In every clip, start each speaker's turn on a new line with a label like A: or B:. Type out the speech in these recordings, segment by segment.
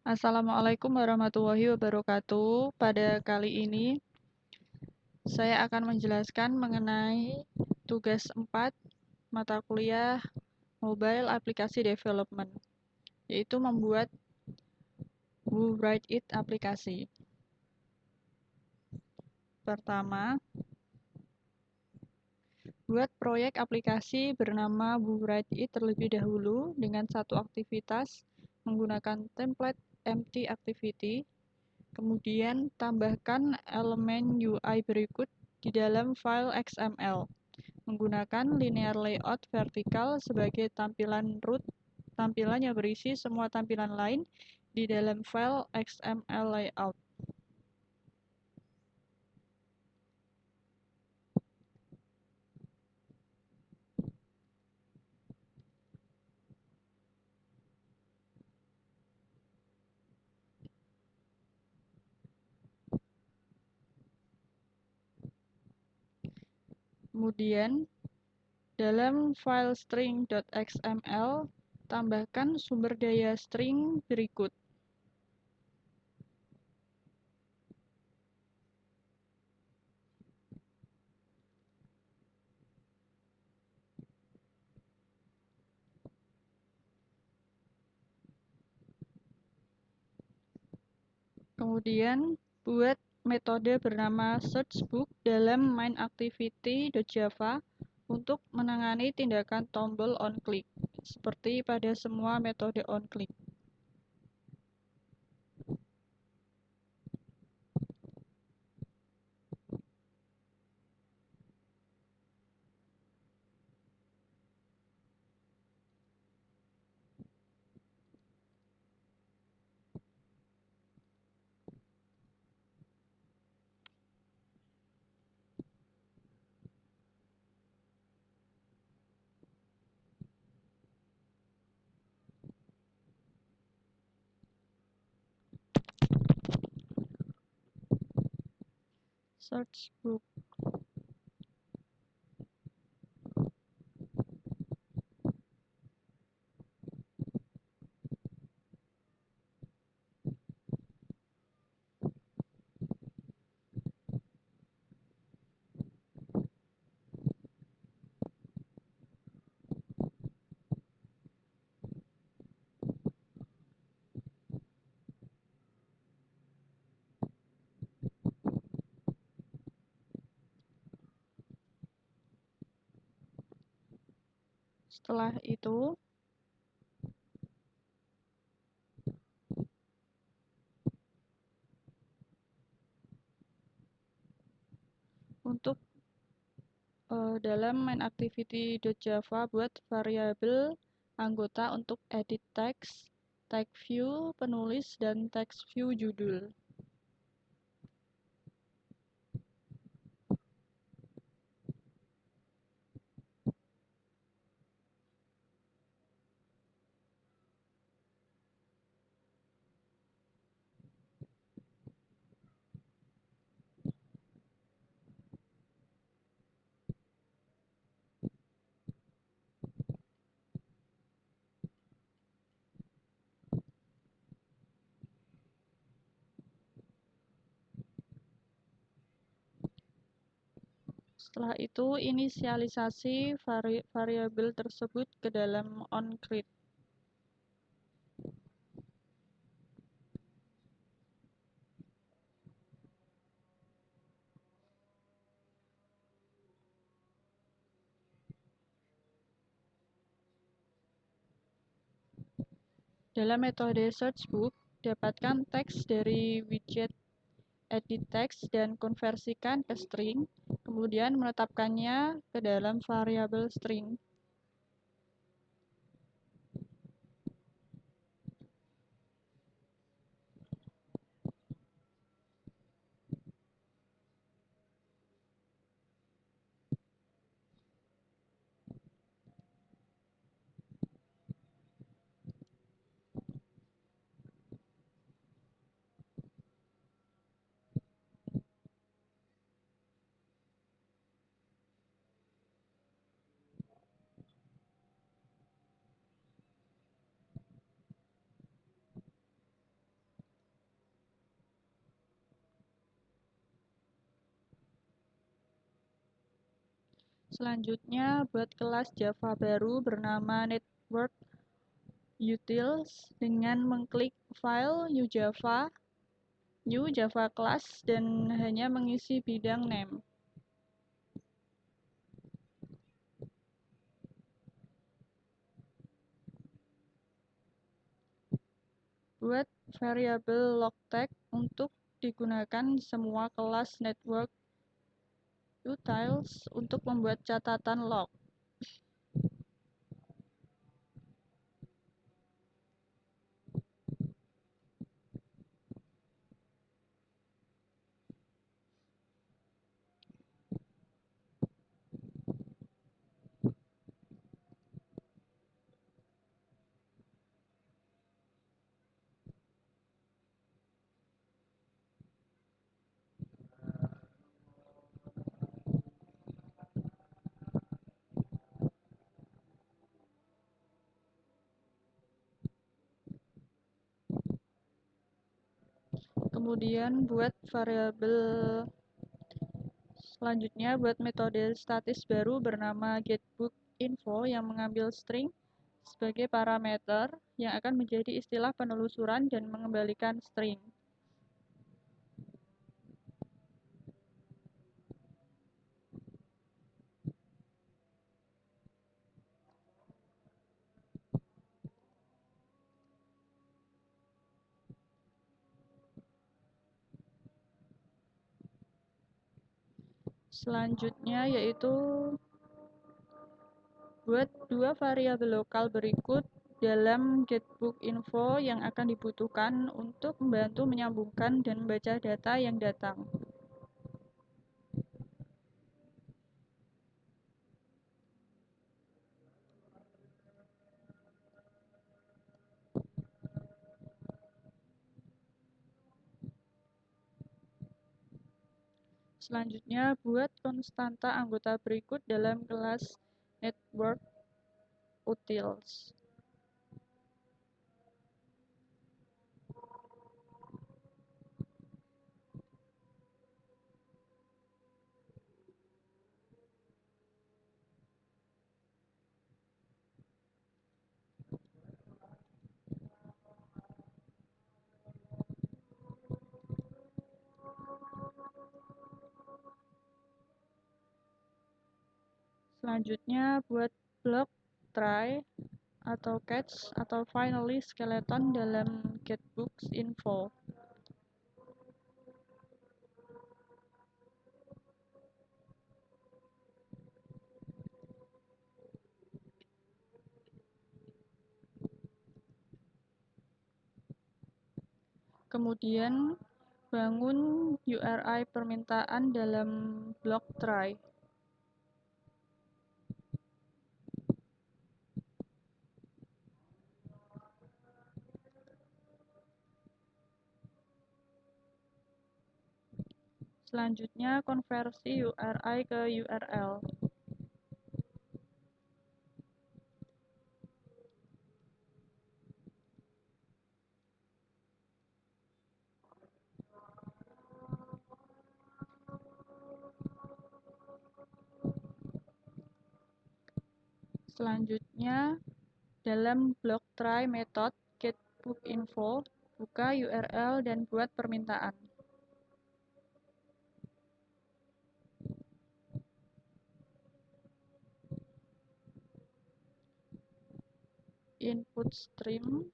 A: Assalamualaikum warahmatullahi wabarakatuh. Pada kali ini, saya akan menjelaskan mengenai tugas 4 mata kuliah Mobile Application Development, yaitu membuat WooWrite It aplikasi. Pertama, buat proyek aplikasi bernama WooWrite It terlebih dahulu dengan satu aktivitas menggunakan template empty activity. Kemudian tambahkan elemen UI berikut di dalam file XML menggunakan linear layout vertikal sebagai tampilan root, tampilan yang berisi semua tampilan lain di dalam file XML layout. Kemudian, dalam file string.xml, tambahkan sumber daya string berikut. Kemudian, buat metode bernama searchBook dalam mainActivity.java untuk menangani tindakan tombol onClick, seperti pada semua metode onClick. Searchbook. Setelah itu, untuk dalam mainActivity.java buat variabel anggota untuk edit text, tag view penulis, dan text view judul. Setelah itu, inisialisasi variabel tersebut ke dalam onCreate. Dalam metode searchbook, dapatkan teks dari widget edit text dan konversikan ke string, kemudian menetapkannya ke dalam variabel string. Selanjutnya, buat kelas Java baru bernama Network Utils dengan mengklik File, New Java Class, dan hanya mengisi bidang name. Buat variabel logtag untuk digunakan semua kelas Network Utils untuk membuat catatan log. Kemudian buat variabel selanjutnya, buat metode statis baru bernama getBookInfo yang mengambil string sebagai parameter yang akan menjadi istilah penelusuran dan mengembalikan string. Selanjutnya yaitu buat dua variabel lokal berikut dalam getBookInfo yang akan dibutuhkan untuk membantu menyambungkan dan membaca data yang datang. Selanjutnya, buat konstanta anggota berikut dalam kelas Network Utils. Selanjutnya, buat blok try atau catch atau finally skeleton dalam getBookInfo. Kemudian bangun URI permintaan dalam blok try. Selanjutnya konversi URI ke URL. Selanjutnya dalam blok try method getBookInfo, buka URL dan buat permintaan. Input stream.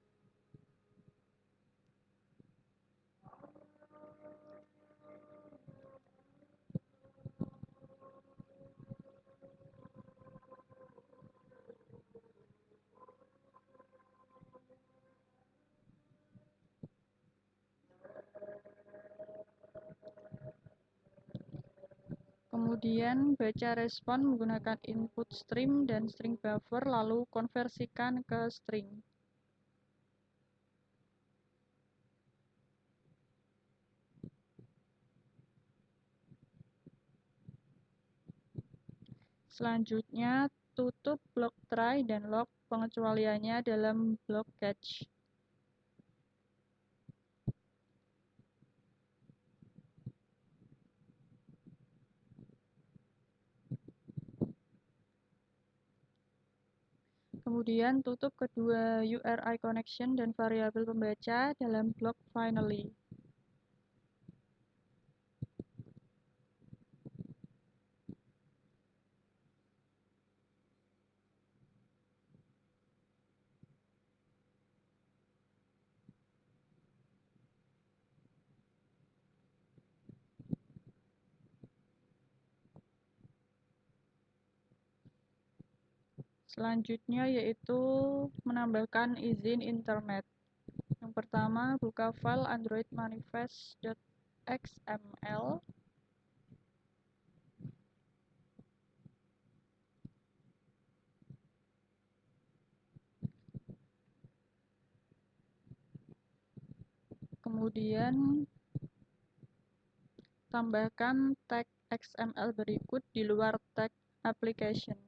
A: Kemudian baca respon menggunakan input stream dan string buffer lalu konversikan ke string. Selanjutnya tutup blok try dan log pengecualiannya dalam blok catch. Kemudian tutup kedua URI connection dan variabel pembaca dalam blok finally. Selanjutnya yaitu menambahkan izin internet. Yang pertama, buka file Android manifest.xml. Kemudian tambahkan tag XML berikut di luar tag application.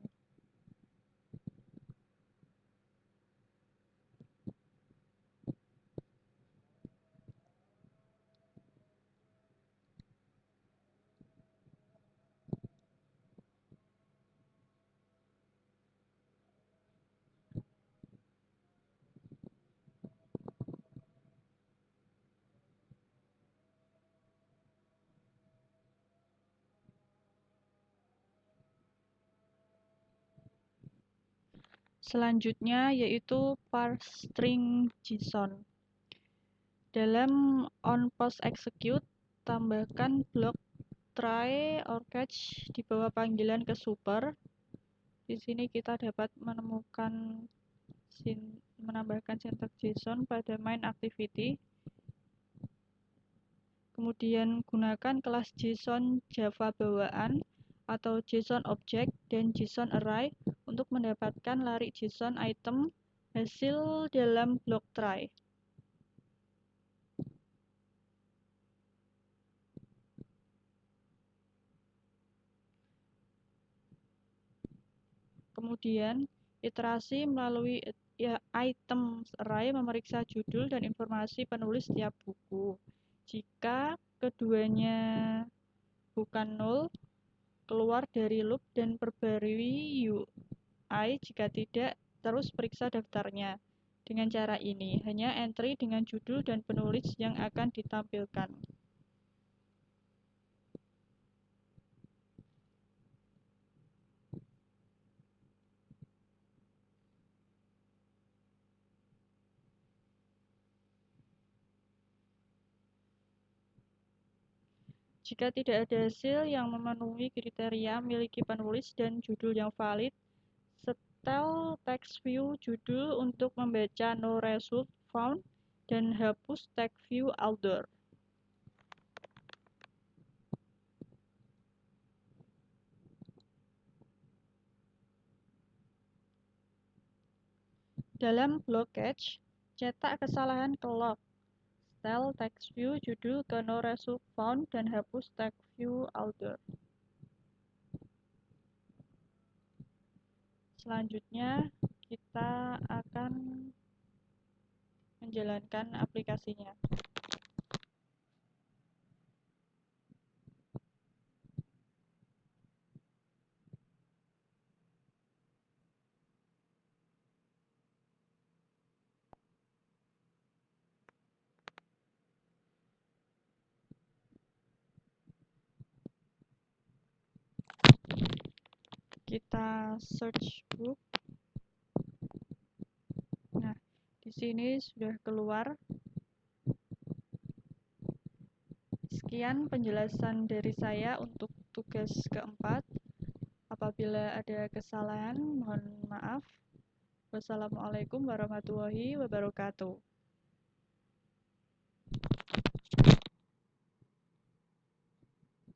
A: Selanjutnya yaitu parse string JSON. Dalam onPostExecute, tambahkan blok try or catch di bawah panggilan ke super. Di sini kita dapat menambahkan syntax JSON pada main activity. Kemudian gunakan kelas JSON Java bawaan atau JSON object dan JSON array untuk mendapatkan lari JSON item hasil dalam blok try. Kemudian iterasi melalui item array memeriksa judul dan informasi penulis setiap buku. Jika keduanya bukan nol, keluar dari loop dan perbarui UI. Jika tidak, terus periksa daftarnya. Dengan cara ini, hanya entry dengan judul dan penulis yang akan ditampilkan. Jika tidak ada hasil yang memenuhi kriteria memiliki penulis dan judul yang valid, setel text view judul untuk membaca no result found dan hapus text view older. Dalam blok catch, cetak kesalahan ke log. Setel text view judul ke no result found dan hapus text view older. Selanjutnya, kita akan menjalankan aplikasinya. Kita search book. Nah, di sini sudah keluar. Sekian penjelasan dari saya untuk tugas keempat. Apabila ada kesalahan, mohon maaf. Wassalamualaikum warahmatullahi wabarakatuh.